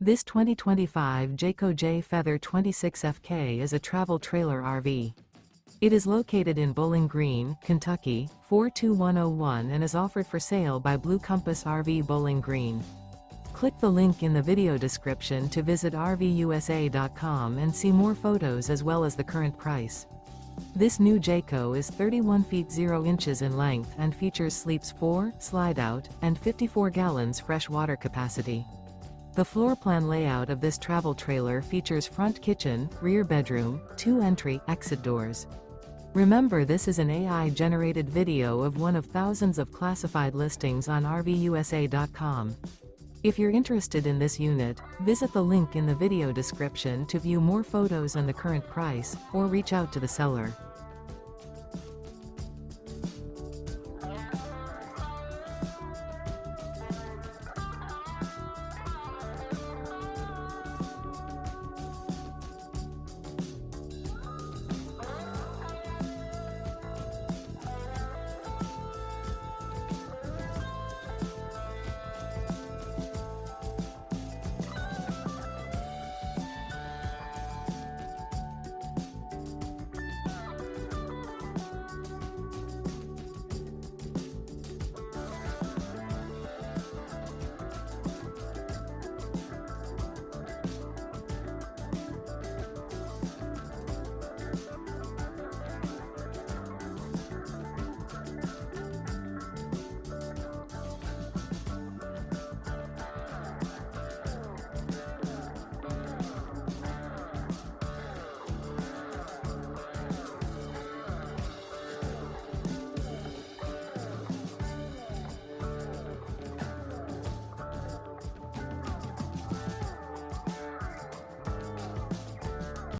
This 2025 Jayco Jay Feather 26FK is a travel trailer RV. It is located in Bowling Green, Kentucky, 42101 and is offered for sale by Blue Compass RV Bowling Green. Click the link in the video description to visit RVUSA.com and see more photos as well as the current price. This new Jayco is 31 feet 0 inches in length and features sleeps 4, slide-out, and 54 gallons fresh water capacity. The floor plan layout of this travel trailer features front kitchen, rear bedroom, 2 entry/exit doors. Remember, this is an AI-generated video of one of thousands of classified listings on RVUSA.com. If you're interested in this unit, visit the link in the video description to view more photos and the current price, or reach out to the seller.